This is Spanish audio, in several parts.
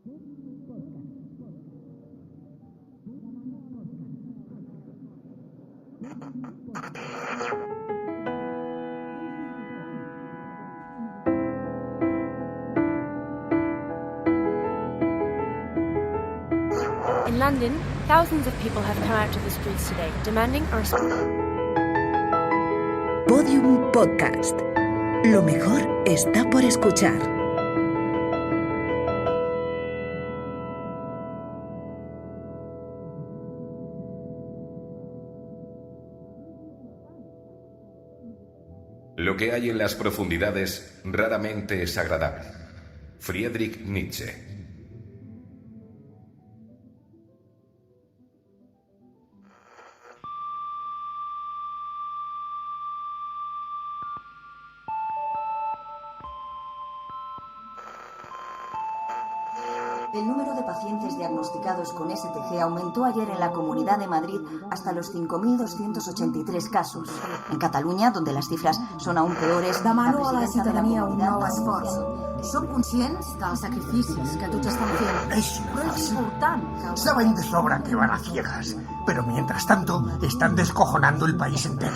In London, thousands of people have come out to the streets today, demanding a response. Podium Podcast. Lo mejor está por escuchar. Lo que hay en las profundidades raramente es agradable. Friedrich Nietzsche. El número de pacientes diagnosticados con STG aumentó ayer en la Comunidad de Madrid hasta los 5.283 casos. En Catalunya, donde las cifras són aún peores, demano a la presidenta de ciutadania un nou comunitat esforç. Som conscients dels sacrificis que tots estan fent. Però és important que... Saben de sobra que van a ciegas, pero mientras tanto están descojonando el país entero.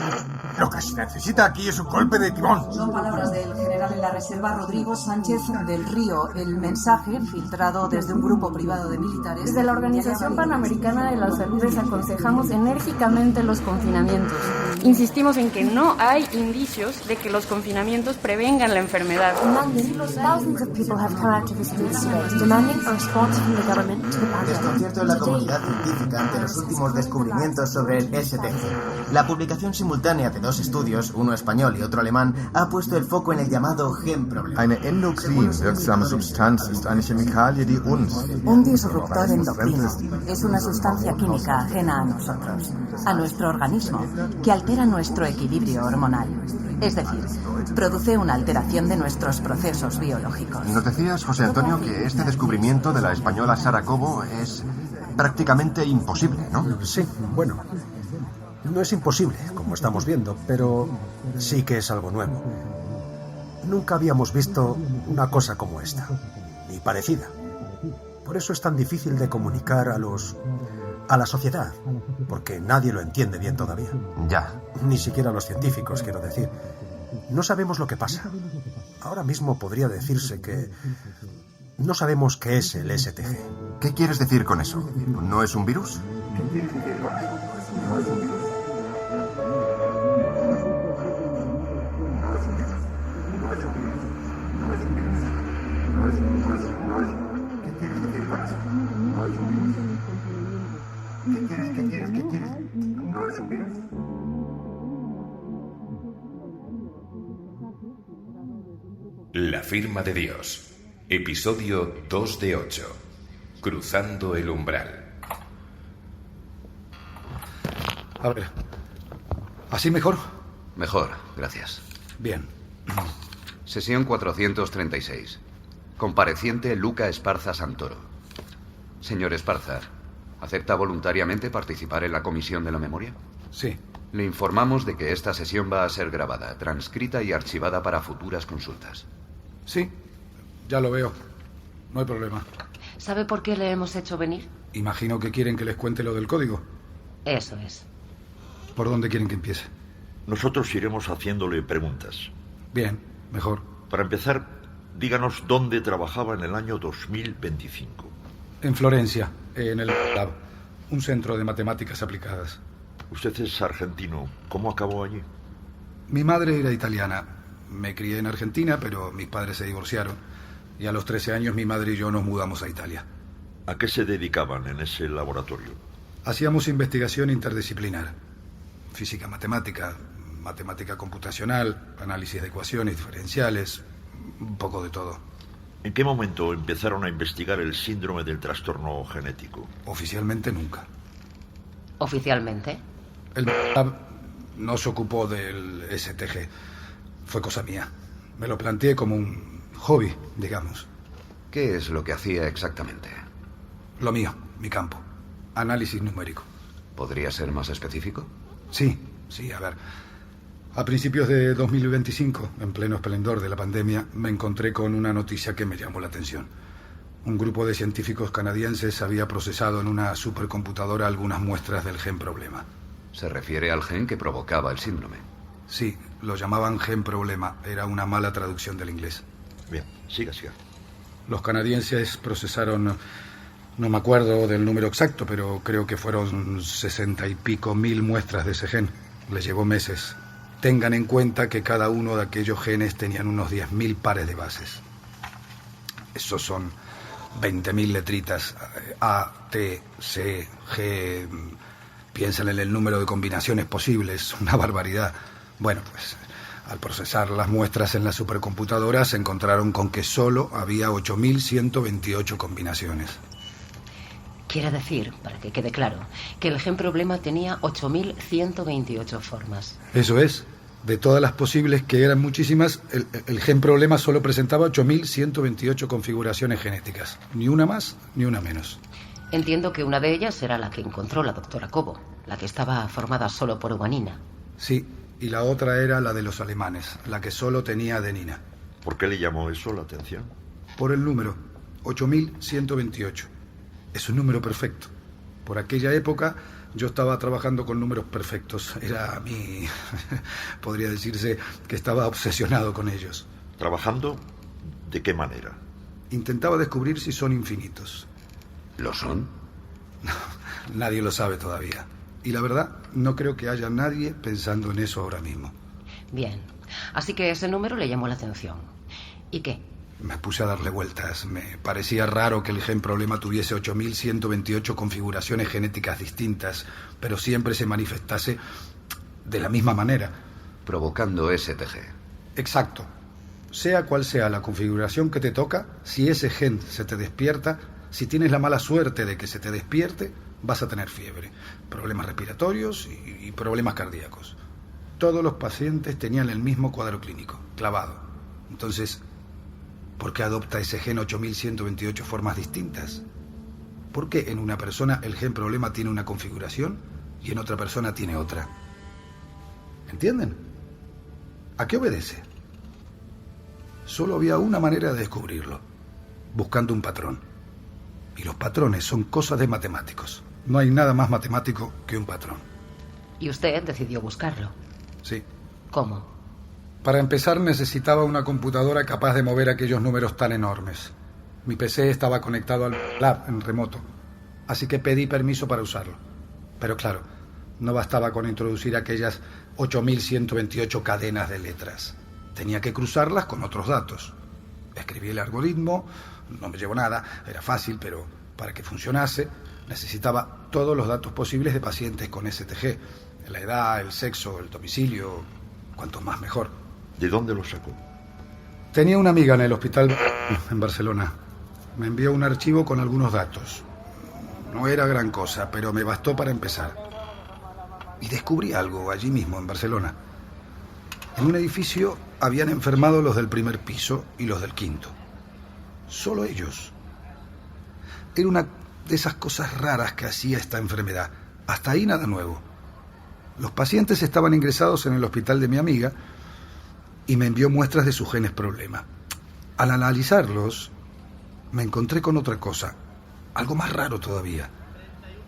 Lo que se necesita aquí es un golpe de timón. Son palabras del general en la reserva Rodrigo Sánchez del Río. El mensaje, filtrado desde un grupo privado de militares... Desde la Organización Panamericana de la Salud desaconsejamos enérgicamente los confinamientos. Insistimos en que no hay indicios de que los confinamientos prevengan la enfermedad. In London, thousands of people have come out to the streets today, demanding a response from the government to the pandemic. Desconcierto en la comunidad científica ante los últimos descubrimientos sobre el STG. La publicación simultánea de dos estudios, uno español y otro alemán, ha puesto el foco en el llamado gen problema. Eine endokrin wirksame Substanz ist eine Chemikalie, die uns... Un disruptor endocrino es una sustancia química ajena a nosotros, a nuestro organismo, que altera nuestro equilibrio hormonal. Es decir, produce una alteración de nuestros procesos biológicos. Nos decías, José Antonio, que este descubrimiento de la española Sara Cobo es prácticamente imposible, ¿no? Sí, bueno, no es imposible, como estamos viendo, pero sí que es algo nuevo. Nunca habíamos visto una cosa como esta, ni parecida. Por eso es tan difícil de comunicar a la sociedad, porque nadie lo entiende bien todavía. Ya. Ni siquiera los científicos, quiero decir. No sabemos lo que pasa. Ahora mismo podría decirse que no sabemos qué es el STG. ¿Qué quieres decir con eso? ¿No es un virus? La firma de Dios. Episodio 2 de 8. Cruzando el umbral. A ver, ¿así mejor? Mejor, gracias. Bien. Sesión 436. Compareciente Luca Esparza Santoro. Señor Esparza, ¿acepta voluntariamente participar en la comisión de la memoria? Sí. Le informamos de que esta sesión va a ser grabada, transcrita y archivada para futuras consultas. Sí, ya lo veo. No hay problema. ¿Sabe por qué le hemos hecho venir? Imagino que quieren que les cuente lo del código. Eso es. ¿Por dónde quieren que empiece? Nosotros iremos haciéndole preguntas. Bien, mejor. Para empezar, díganos dónde trabajaba en el año 2025. En Florencia, en el Lab, un centro de matemáticas aplicadas. Usted es argentino. ¿Cómo acabó allí? Mi madre era italiana. Me crié en Argentina, pero mis padres se divorciaron. Y a los 13 años mi madre y yo nos mudamos a Italia. ¿A qué se dedicaban en ese laboratorio? Hacíamos investigación interdisciplinar. Física matemática, matemática computacional, análisis de ecuaciones diferenciales, un poco de todo. ¿En qué momento empezaron a investigar el síndrome del trastorno genético? Oficialmente nunca. ¿Oficialmente? El lab no se ocupó del STG. Fue cosa mía. Me lo planteé como un hobby, digamos. ¿Qué es lo que hacía exactamente? Lo mío, mi campo. Análisis numérico. ¿Podría ser más específico? Sí, a ver. A principios de 2025, en pleno esplendor de la pandemia, me encontré con una noticia que me llamó la atención. Un grupo de científicos canadienses había procesado en una supercomputadora algunas muestras del gen problema. ¿Se refiere al gen que provocaba el síndrome? Sí, lo llamaban gen problema. Era una mala traducción del inglés. Bien, siga. Los canadienses procesaron, no me acuerdo del número exacto, pero creo que fueron 60 y pico mil muestras de ese gen. Les llevó meses. Tengan en cuenta que cada uno de aquellos genes tenían unos 10.000 pares de bases. Esos son 20.000 letritas. A, T, C, G. Piensen en el número de combinaciones posibles. Una barbaridad. Bueno, pues al procesar las muestras en la supercomputadora se encontraron con que solo había 8.128 combinaciones. Quiere decir, para que quede claro, que el gen problema tenía 8.128 formas. Eso es. De todas las posibles, que eran muchísimas, el gen problema solo presentaba 8.128 configuraciones genéticas. Ni una más, ni una menos. Entiendo que una de ellas era la que encontró la doctora Cobo, la que estaba formada solo por guanina. Sí, y la otra era la de los alemanes, la que solo tenía adenina. ¿Por qué le llamó eso la atención? Por el número, 8.128. Es un número perfecto. Por aquella época yo estaba trabajando con números perfectos. Era mi... podría decirse que estaba obsesionado con ellos. ¿Trabajando? ¿De qué manera? Intentaba descubrir si son infinitos. ¿Lo son? Nadie lo sabe todavía. Y la verdad, no creo que haya nadie pensando en eso ahora mismo. Bien. Así que ese número le llamó la atención. ¿Y qué? Me puse a darle vueltas. Me parecía raro que el gen problema tuviese 8.128 configuraciones genéticas distintas, pero siempre se manifestase de la misma manera. Provocando STG. Exacto. Sea cual sea la configuración que te toca, si ese gen se te despierta, si tienes la mala suerte de que se te despierte, vas a tener fiebre, problemas respiratorios y problemas cardíacos. Todos los pacientes tenían el mismo cuadro clínico, clavado. Entonces, ¿por qué adopta ese gen 8.128 formas distintas? ¿Por qué en una persona el gen problema tiene una configuración y en otra persona tiene otra? ¿Entienden? ¿A qué obedece? Solo había una manera de descubrirlo, buscando un patrón. Y los patrones son cosas de matemáticos. No hay nada más matemático que un patrón. ¿Y usted decidió buscarlo? Sí. ¿Cómo? Para empezar necesitaba una computadora capaz de mover aquellos números tan enormes. Mi PC estaba conectado al lab en remoto, así que pedí permiso para usarlo. Pero claro, no bastaba con introducir aquellas 8.128 cadenas de letras. Tenía que cruzarlas con otros datos. Escribí el algoritmo, no me llevó nada, era fácil, pero para que funcionase necesitaba todos los datos posibles de pacientes con STG. La edad, el sexo, el domicilio, cuanto más mejor. ¿De dónde lo sacó? Tenía una amiga en el hospital en Barcelona. Me envió un archivo con algunos datos. No era gran cosa, pero me bastó para empezar. Y descubrí algo allí mismo, en Barcelona. En un edificio habían enfermado los del primer piso y los del quinto. Solo ellos. Era una de esas cosas raras que hacía esta enfermedad. Hasta ahí nada nuevo. Los pacientes estaban ingresados en el hospital de mi amiga y me envió muestras de sus genes problema. Al analizarlos, me encontré con otra cosa, algo más raro todavía.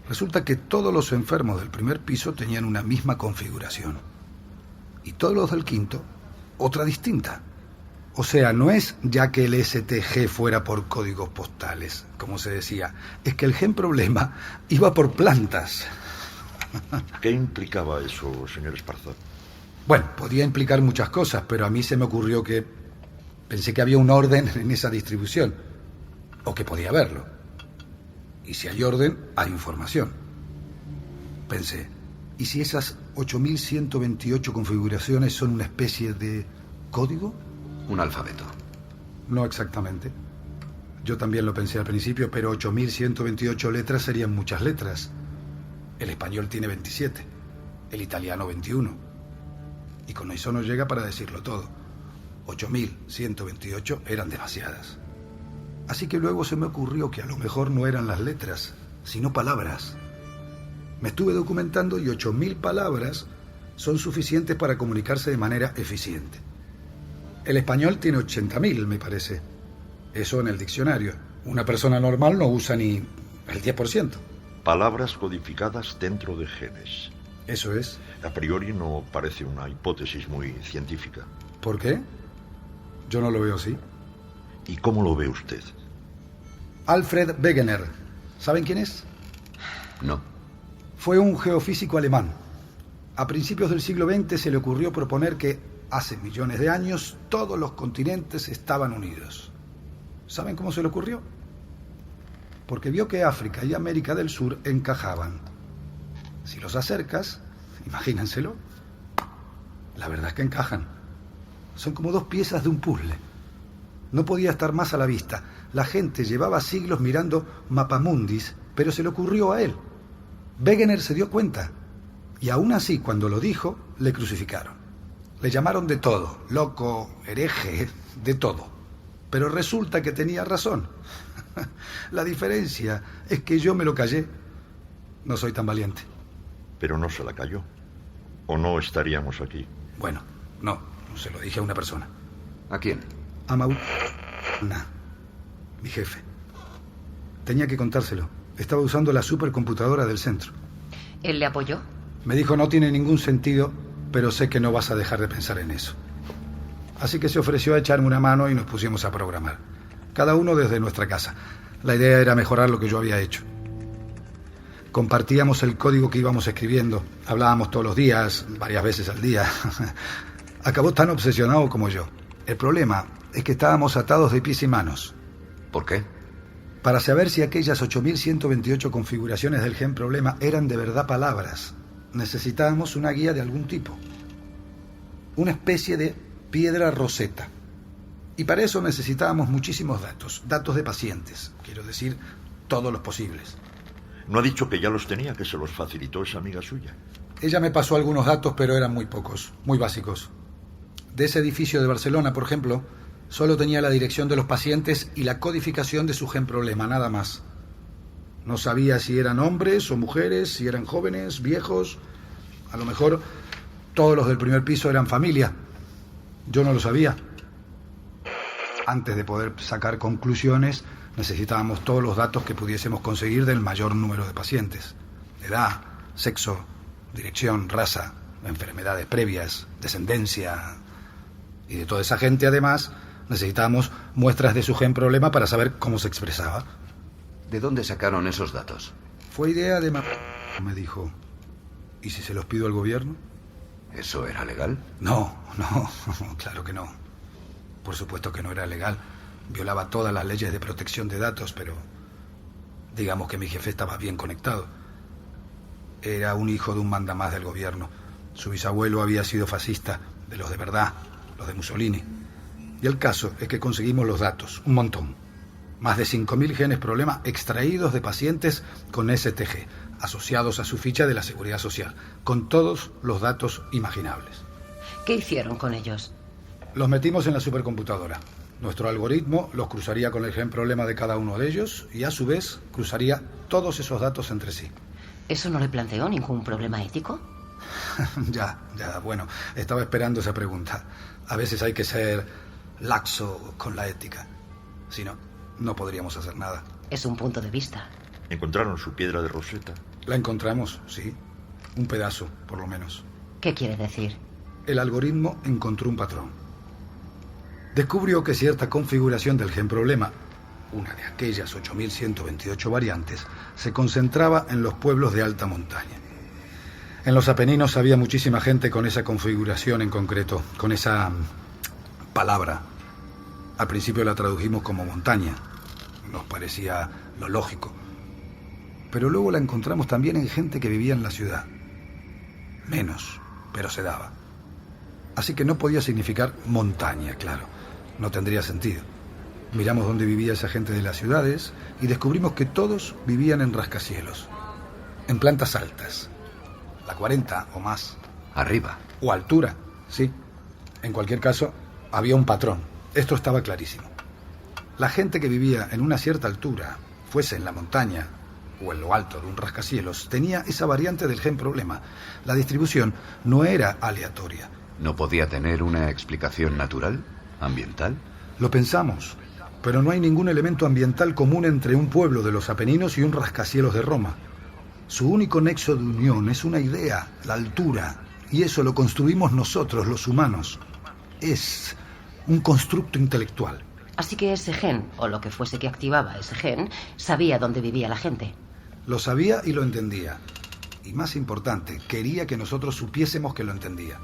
Resulta que todos los enfermos del primer piso tenían una misma configuración y todos los del quinto, otra distinta. O sea, no es ya que el STG fuera por códigos postales, como se decía, es que el gen problema iba por plantas. ¿Qué implicaba eso, señor Esparza? Bueno, podía implicar muchas cosas, pero a mí se me ocurrió que pensé que había un orden en esa distribución, o que podía haberlo. Y si hay orden, hay información. Pensé, ¿y si esas 8.128 configuraciones son una especie de código? Un alfabeto. No exactamente. Yo también lo pensé al principio, pero 8.128 letras serían muchas letras. El español tiene 27, el italiano 21. Y con eso no llega para decirlo todo. 8.128 eran demasiadas. Así que luego se me ocurrió que a lo mejor no eran las letras, sino palabras. Me estuve documentando y 8.000 palabras son suficientes para comunicarse de manera eficiente. El español tiene 80.000, me parece. Eso en el diccionario. Una persona normal no usa ni el 10%. Palabras codificadas dentro de genes. Eso es. A priori no parece una hipótesis muy científica. ¿Por qué? Yo no lo veo así. ¿Y cómo lo ve usted? Alfred Wegener. ¿Saben quién es? No. Fue un geofísico alemán. A principios del siglo XX se le ocurrió proponer que hace millones de años todos los continentes estaban unidos. ¿Saben cómo se le ocurrió? Porque vio que África y América del Sur encajaban. Si los acercas, imagínenselo, la verdad es que encajan. Son como dos piezas de un puzzle. No podía estar más a la vista. La gente llevaba siglos mirando mapamundis, pero se le ocurrió a él. Wegener se dio cuenta. Y aún así, cuando lo dijo, le crucificaron. Le llamaron de todo, loco, hereje, de todo. Pero resulta que tenía razón. La diferencia es que yo me lo callé. No soy tan valiente. Pero no se la cayó. ¿O no estaríamos aquí? Bueno, no. Se lo dije a una persona. ¿A quién? A Maulana, mi jefe. Tenía que contárselo. Estaba usando la supercomputadora del centro. ¿Él le apoyó? Me dijo, no tiene ningún sentido, pero sé que no vas a dejar de pensar en eso. Así que se ofreció a echarme una mano y nos pusimos a programar. Cada uno desde nuestra casa. La idea era mejorar lo que yo había hecho. Compartíamos el código que íbamos escribiendo. Hablábamos todos los días, varias veces al día. Acabó tan obsesionado como yo. El problema es que estábamos atados de pies y manos. ¿Por qué? Para saber si aquellas 8.128 configuraciones del gen problema eran de verdad palabras, necesitábamos una guía de algún tipo. Una especie de piedra roseta. Y para eso necesitábamos muchísimos datos. Datos de pacientes. Quiero decir, todos los posibles. ¿No ha dicho que ya los tenía, que se los facilitó esa amiga suya? Ella me pasó algunos datos, pero eran muy pocos, muy básicos. De ese edificio de Barcelona, por ejemplo, solo tenía la dirección de los pacientes y la codificación de su gen problema, nada más. No sabía si eran hombres o mujeres, si eran jóvenes, viejos. A lo mejor todos los del primer piso eran familia. Yo no lo sabía. Antes de poder sacar conclusiones, necesitábamos todos los datos que pudiésemos conseguir del mayor número de pacientes. Edad, sexo, dirección, raza, enfermedades previas, descendencia. Y de toda esa gente, además, necesitábamos muestras de su gen problema para saber cómo se expresaba. ¿De dónde sacaron esos datos? Fue idea de me dijo. ¿Y si se los pido al gobierno? ¿Eso era legal? No, claro que no. Por supuesto que no era legal. Violaba todas las leyes de protección de datos, pero digamos que mi jefe estaba bien conectado. Era un hijo de un mandamás del gobierno. Su bisabuelo había sido fascista, de los de verdad, los de Mussolini. Y el caso es que conseguimos los datos, un montón. Más de 5.000 genes problema extraídos de pacientes con STG, asociados a su ficha de la Seguridad Social, con todos los datos imaginables. ¿Qué hicieron con ellos? Los metimos en la supercomputadora. Nuestro algoritmo los cruzaría con el gen problema de cada uno de ellos y a su vez cruzaría todos esos datos entre sí. ¿Eso no le planteó ningún problema ético? Ya, bueno, estaba esperando esa pregunta. A veces hay que ser laxo con la ética. Si no, no podríamos hacer nada. Es un punto de vista. ¿Encontraron su piedra de Rosetta? La encontramos, sí. Un pedazo, por lo menos. ¿Qué quiere decir? El algoritmo encontró un patrón. Descubrió que cierta configuración del gen problema, una de aquellas 8.128 variantes, se concentraba en los pueblos de alta montaña. En los Apeninos había muchísima gente con esa configuración en concreto, con esa palabra. Al principio la tradujimos como montaña. Nos parecía lo lógico. Pero luego la encontramos también en gente que vivía en la ciudad. Menos, pero se daba. Así que no podía significar montaña, claro. No tendría sentido. Miramos dónde vivía esa gente de las ciudades y descubrimos que todos vivían en rascacielos. En plantas altas. La 40 o más. Arriba. O altura, sí. En cualquier caso, había un patrón. Esto estaba clarísimo. La gente que vivía en una cierta altura, fuese en la montaña o en lo alto de un rascacielos, tenía esa variante del gen problema. La distribución no era aleatoria. ¿No podía tener una explicación natural? ¿Ambiental? Lo pensamos, pero no hay ningún elemento ambiental común entre un pueblo de los Apeninos y un rascacielos de Roma. Su único nexo de unión es una idea, la altura, y eso lo construimos nosotros, los humanos. Es un constructo intelectual. Así que ese gen, o lo que fuese que activaba ese gen, sabía dónde vivía la gente. Lo sabía y lo entendía. Y más importante, quería que nosotros supiésemos que lo entendía.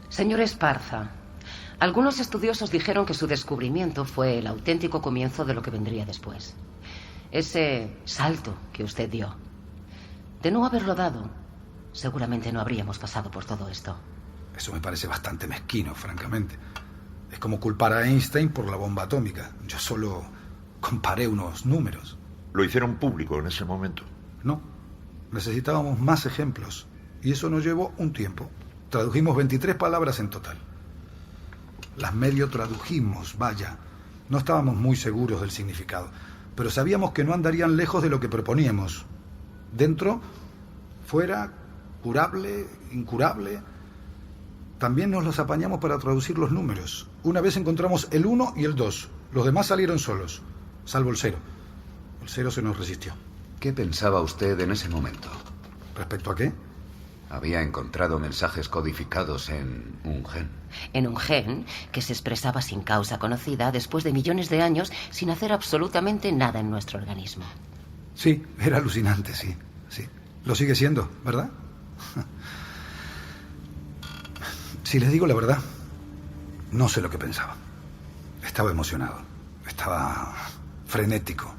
Señor Esparza, algunos estudiosos dijeron que su descubrimiento fue el auténtico comienzo de lo que vendría después. Ese salto que usted dio. De no haberlo dado, seguramente no habríamos pasado por todo esto. Eso me parece bastante mezquino, francamente. Es como culpar a Einstein por la bomba atómica. Yo solo comparé unos números. ¿Lo hicieron público en ese momento? No. Necesitábamos más ejemplos. Y eso nos llevó un tiempo. Tradujimos 23 palabras en total. Las medio tradujimos, vaya. No estábamos muy seguros del significado, pero sabíamos que no andarían lejos de lo que proponíamos. Dentro, fuera, curable, incurable. También nos los apañamos para traducir los números. Una vez encontramos el 1 y el 2. Los demás salieron solos, salvo el 0. El 0 se nos resistió. ¿Qué pensaba usted en ese momento? ¿Respecto a qué? Había encontrado mensajes codificados en un gen. En un gen que se expresaba sin causa conocida después de millones de años sin hacer absolutamente nada en nuestro organismo. Sí, era alucinante, sí. Lo sigue siendo, ¿verdad? Si les digo la verdad, no sé lo que pensaba. Estaba emocionado. Estaba frenético.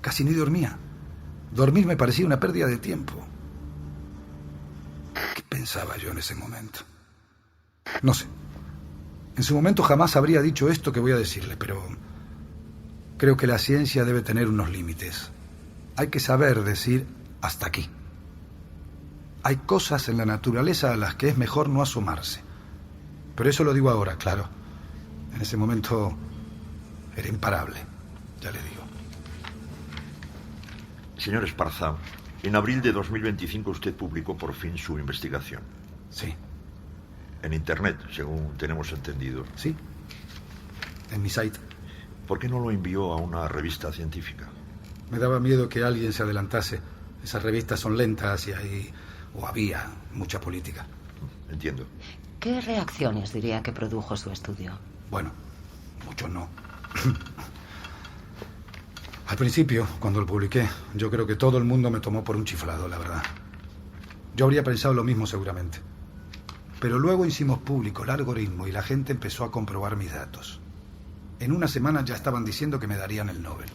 Casi ni dormía. Dormir me parecía una pérdida de tiempo. ¿Qué pensaba yo en ese momento? No sé. En su momento jamás habría dicho esto que voy a decirle, pero creo que la ciencia debe tener unos límites. Hay que saber decir hasta aquí. Hay cosas en la naturaleza a las que es mejor no asomarse. Pero eso lo digo ahora, claro. En ese momento era imparable, ya le digo. Señor Esparza, en abril de 2025 usted publicó por fin su investigación. Sí. En Internet, según tenemos entendido. Sí. En mi site. ¿Por qué no lo envió a una revista científica? Me daba miedo que alguien se adelantase. Esas revistas son lentas y hay... o había mucha política. Entiendo. ¿Qué reacciones diría que produjo su estudio? Bueno, mucho no. Al principio, cuando lo publiqué, yo creo que todo el mundo me tomó por un chiflado, la verdad. Yo habría pensado lo mismo seguramente. Pero luego hicimos público el algoritmo y la gente empezó a comprobar mis datos. En una semana ya estaban diciendo que me darían el Nobel.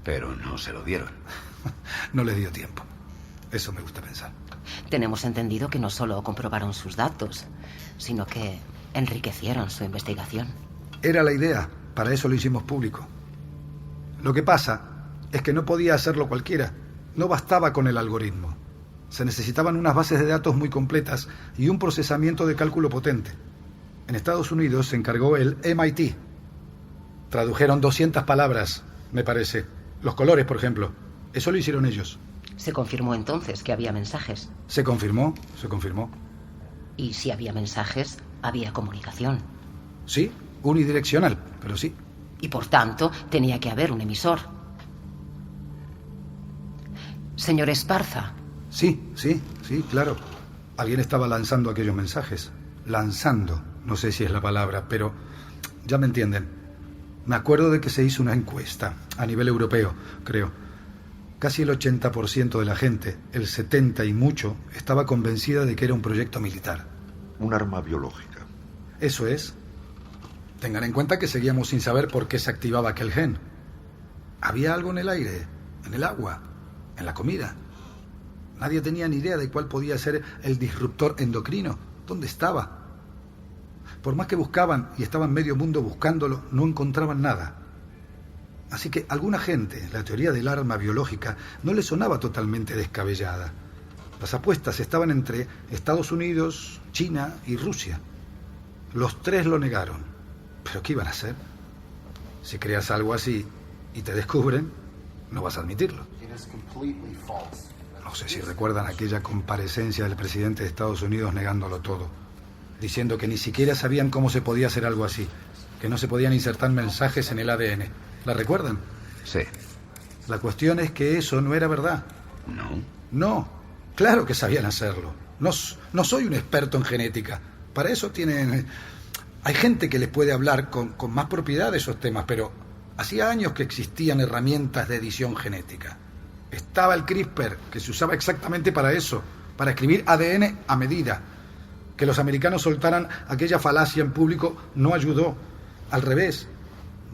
Pero no se lo dieron. No les dio tiempo. Eso me gusta pensar. Tenemos entendido que no solo comprobaron sus datos, sino que enriquecieron su investigación. Era la idea. Para eso lo hicimos público. Lo que pasa es que no podía hacerlo cualquiera. No bastaba con el algoritmo. Se necesitaban unas bases de datos muy completas y un procesamiento de cálculo potente. En Estados Unidos se encargó el MIT. Tradujeron 200 palabras, me parece. Los colores, por ejemplo. Eso lo hicieron ellos. ¿Se confirmó entonces que había mensajes? Se confirmó. Y si había mensajes, había comunicación. Sí, unidireccional, pero sí. Y por tanto, tenía que haber un emisor. Señor Esparza. Sí, claro. Alguien estaba lanzando aquellos mensajes. Lanzando, no sé si es la palabra, pero ya me entienden. Me acuerdo de que se hizo una encuesta a nivel europeo, creo. Casi el 80% de la gente, el 70% y mucho, estaba convencida de que era un proyecto militar. Un arma biológica. Eso es. Tengan en cuenta que seguíamos sin saber por qué se activaba aquel gen. Había algo en el aire, en el agua, en la comida. Nadie tenía ni idea de cuál podía ser el disruptor endocrino. ¿Dónde estaba? Por más que buscaban, y estaban medio mundo buscándolo, no encontraban nada. Así que a alguna gente la teoría del arma biológica no le sonaba totalmente descabellada. Las apuestas estaban entre Estados Unidos, China y Rusia. Los tres lo negaron. ¿Pero qué iban a hacer? Si creas algo así y te descubren, no vas a admitirlo. No sé si recuerdan aquella comparecencia del presidente de Estados Unidos negándolo todo, diciendo que ni siquiera sabían cómo se podía hacer algo así, que no se podían insertar mensajes en el ADN. ¿La recuerdan? Sí. La cuestión es que eso no era verdad. ¿No? No, claro que sabían hacerlo. No soy un experto en genética. Para eso tienen... Hay gente que les puede hablar con más propiedad de esos temas, pero hacía años que existían herramientas de edición genética. Estaba el CRISPR, que se usaba exactamente para eso, para escribir ADN a medida. Que los americanos soltaran aquella falacia en público no ayudó. Al revés,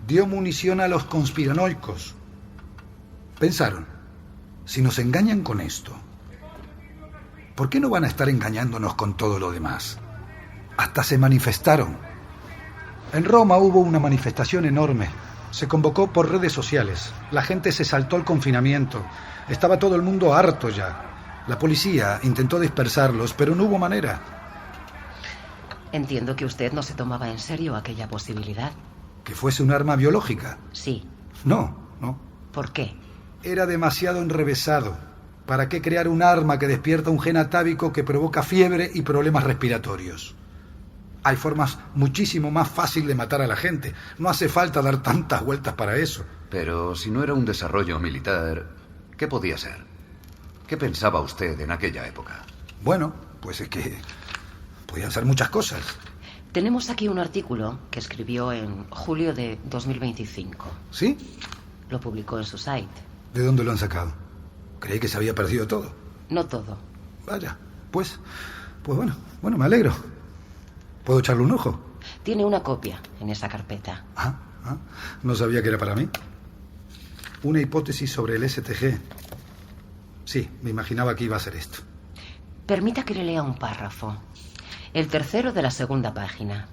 dio munición a los conspiranoicos. Pensaron, si nos engañan con esto, ¿por qué no van a estar engañándonos con todo lo demás? Hasta se manifestaron. En Roma hubo una manifestación enorme. Se convocó por redes sociales. La gente se saltó el confinamiento. Estaba todo el mundo harto ya. La policía intentó dispersarlos, pero no hubo manera. Entiendo que usted no se tomaba en serio aquella posibilidad. ¿Que fuese un arma biológica? Sí. No. ¿Por qué? Era demasiado enrevesado. ¿Para qué crear un arma que despierta un gen atávico que provoca fiebre y problemas respiratorios? Hay formas muchísimo más fáciles de matar a la gente. No hace falta dar tantas vueltas para eso. Pero si no era un desarrollo militar, ¿qué podía ser? ¿Qué pensaba usted en aquella época? Bueno, pues es que podían ser muchas cosas. Tenemos aquí un artículo que escribió en julio de 2025. ¿Sí? Lo publicó en su site. ¿De dónde lo han sacado? Creí que se había perdido todo. No todo. Vaya, pues bueno, me alegro. ¿Puedo echarle un ojo? Tiene una copia en esa carpeta. No sabía que era para mí. Una hipótesis sobre el STG. Sí, me imaginaba que iba a ser esto. Permita que le lea un párrafo. El tercero de la segunda página.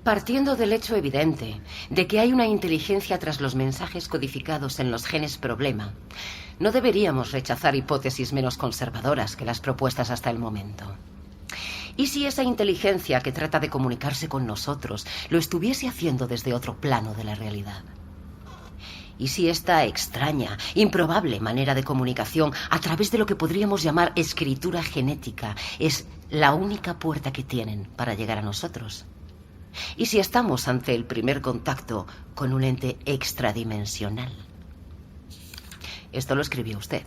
Partiendo del hecho evidente de que hay una inteligencia tras los mensajes codificados en los genes problema, no deberíamos rechazar hipótesis menos conservadoras que las propuestas hasta el momento. ¿Y si esa inteligencia que trata de comunicarse con nosotros lo estuviese haciendo desde otro plano de la realidad? ¿Y si esta extraña, improbable manera de comunicación a través de lo que podríamos llamar escritura genética es la única puerta que tienen para llegar a nosotros? ¿Y si estamos ante el primer contacto con un ente extradimensional? Esto lo escribió usted.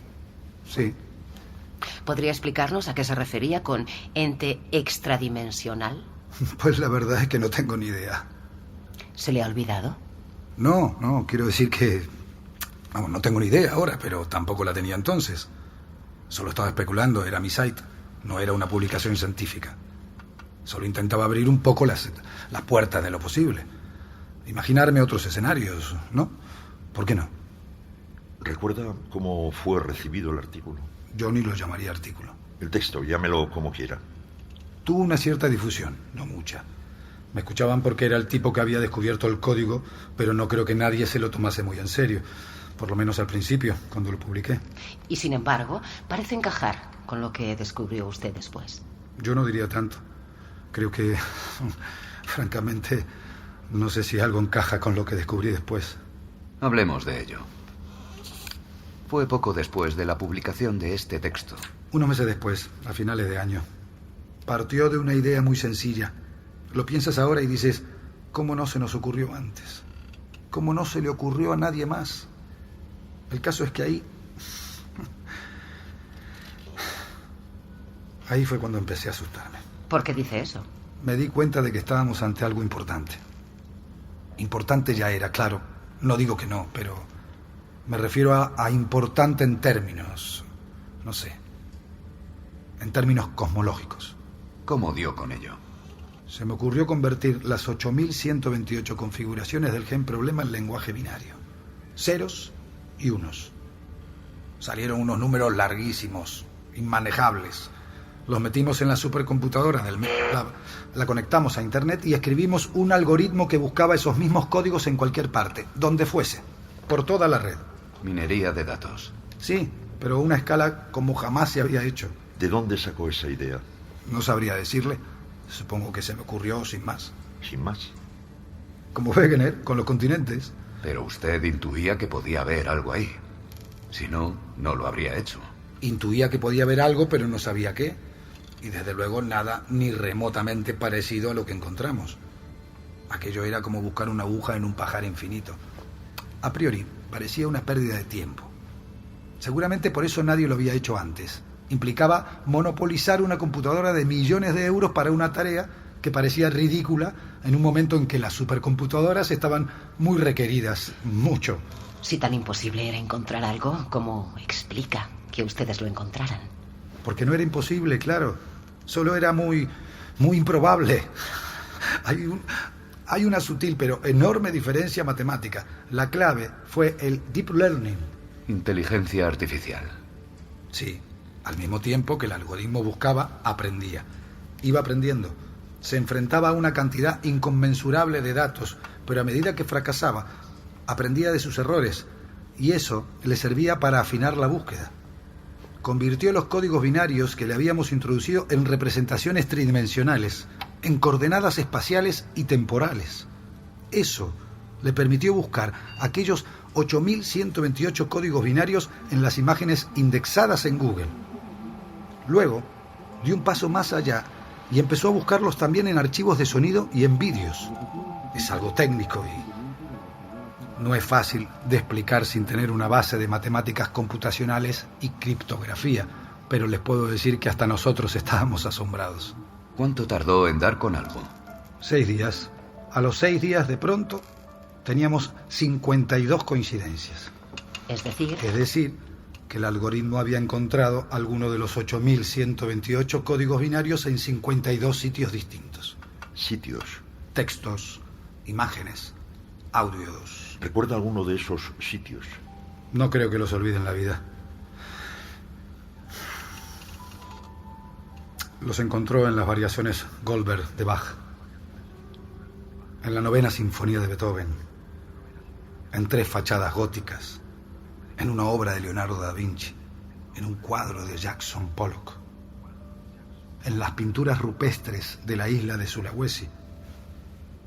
Sí. ¿Podría explicarnos a qué se refería con ente extradimensional? Pues la verdad es que no tengo ni idea. ¿Se le ha olvidado? No, quiero decir que... Vamos, no tengo ni idea ahora, pero tampoco la tenía entonces. Solo estaba especulando, era mi site, no era una publicación científica. Solo intentaba abrir un poco las puertas de lo posible. Imaginarme otros escenarios, ¿no? ¿Por qué no? ¿Recuerda cómo fue recibido el artículo? Yo ni lo llamaría artículo. El texto, llámelo como quiera. Tuvo una cierta difusión, no mucha. Me escuchaban porque era el tipo que había descubierto el código, pero no creo que nadie se lo tomase muy en serio. Por lo menos al principio, cuando lo publiqué. Y sin embargo, parece encajar con lo que descubrió usted después. Yo no diría tanto. Creo que, francamente, no sé si algo encaja con lo que descubrí después. Hablemos de ello. Fue poco después de la publicación de este texto. Unos meses después, a finales de año. Partió de una idea muy sencilla. Lo piensas ahora y dices, ¿cómo no se nos ocurrió antes? ¿Cómo no se le ocurrió a nadie más? El caso es que ahí fue cuando empecé a asustarme. ¿Por qué dice eso? Me di cuenta de que estábamos ante algo importante. Importante ya era, claro. No digo que no, pero me refiero a importante en términos, no sé, en términos cosmológicos. ¿Cómo dio con ello? Se me ocurrió convertir las 8.128 configuraciones del gen problema en lenguaje binario. Ceros y unos. Salieron unos números larguísimos, inmanejables. Los metimos en la supercomputadora del Lab, la conectamos a Internet y escribimos un algoritmo que buscaba esos mismos códigos en cualquier parte, donde fuese, por toda la red. Minería de datos. Sí, pero a una escala como jamás se había hecho. ¿De dónde sacó esa idea? No sabría decirle. Supongo que se me ocurrió sin más. ¿Sin más? Como Wegener, con los continentes. Pero usted intuía que podía haber algo ahí. Si no, no lo habría hecho. Intuía que podía haber algo, pero no sabía qué. Y desde luego nada ni remotamente parecido a lo que encontramos. Aquello era como buscar una aguja en un pajar infinito. A priori, parecía una pérdida de tiempo. Seguramente por eso nadie lo había hecho antes. Implicaba monopolizar una computadora de millones de euros para una tarea que parecía ridícula en un momento en que las supercomputadoras estaban muy requeridas, mucho. Si tan imposible era encontrar algo, ¿cómo explica que ustedes lo encontraran? Porque no era imposible, claro. Solo era muy improbable. Hay una sutil pero enorme diferencia matemática. La clave fue el deep learning. Inteligencia artificial. Sí, al mismo tiempo que el algoritmo buscaba, aprendía. Iba aprendiendo. Se enfrentaba a una cantidad inconmensurable de datos, pero a medida que fracasaba, aprendía de sus errores, y eso le servía para afinar la búsqueda. Convirtió los códigos binarios que le habíamos introducido en representaciones tridimensionales, en coordenadas espaciales y temporales. Eso le permitió buscar aquellos 8.128 códigos binarios en las imágenes indexadas en Google. Luego, dio un paso más allá y empezó a buscarlos también en archivos de sonido y en vídeos. Es algo técnico y no es fácil de explicar sin tener una base de matemáticas computacionales y criptografía, pero les puedo decir que hasta nosotros estábamos asombrados. ¿Cuánto tardó en dar con algo? 6 días. A los 6 días, de pronto, teníamos 52 coincidencias. Es decir, que el algoritmo había encontrado alguno de los 8.128 códigos binarios en 52 sitios distintos. ¿Sitios? Textos, imágenes, audios. ¿Recuerda alguno de esos sitios? No creo que los olvide en la vida. Los encontró en las variaciones Goldberg de Bach, en la 9ª Sinfonía de Beethoven, en 3 fachadas góticas, en una obra de Leonardo da Vinci, en un cuadro de Jackson Pollock, en las pinturas rupestres de la isla de Sulawesi.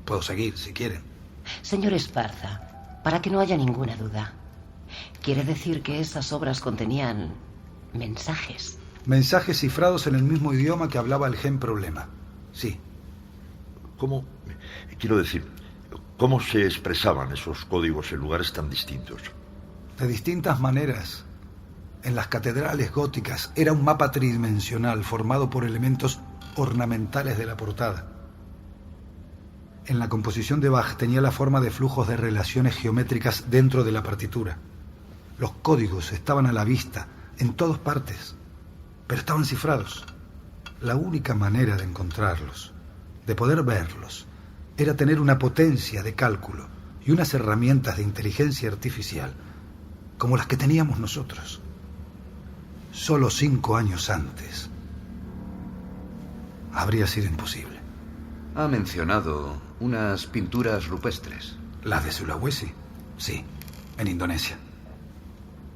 Puedo seguir, si quieren. Señor Esparza, para que no haya ninguna duda, ¿quiere decir que esas obras contenían mensajes? Mensajes cifrados en el mismo idioma que hablaba el gen problema. Sí. ¿Cómo? Quiero decir, ¿cómo se expresaban esos códigos en lugares tan distintos? De distintas maneras. En las catedrales góticas era un mapa tridimensional formado por elementos ornamentales de la portada. En la composición de Bach tenía la forma de flujos de relaciones geométricas dentro de la partitura. Los códigos estaban a la vista, en todas partes, pero estaban cifrados. La única manera de encontrarlos, de poder verlos, era tener una potencia de cálculo y unas herramientas de inteligencia artificial como las que teníamos nosotros. Solo 5 años antes habría sido imposible. Ha mencionado unas pinturas rupestres. ¿Las de Sulawesi? Sí, en Indonesia.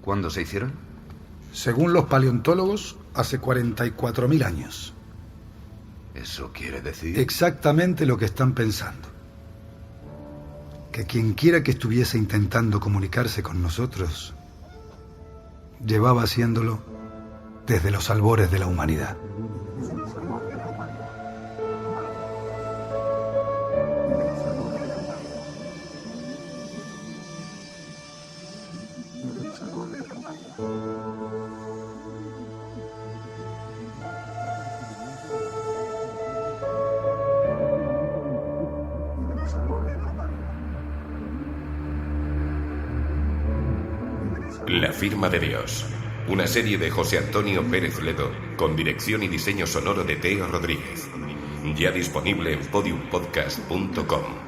¿Cuándo se hicieron? Según los paleontólogos, hace 44.000 años. ¿Eso quiere decir? Exactamente lo que están pensando. Que quien quiera que estuviese intentando comunicarse con nosotros llevaba haciéndolo desde los albores de la humanidad. La firma de Dios, una serie de José Antonio Pérez Ledo, con dirección y diseño sonoro de Teo Rodríguez. Ya disponible en podiumpodcast.com.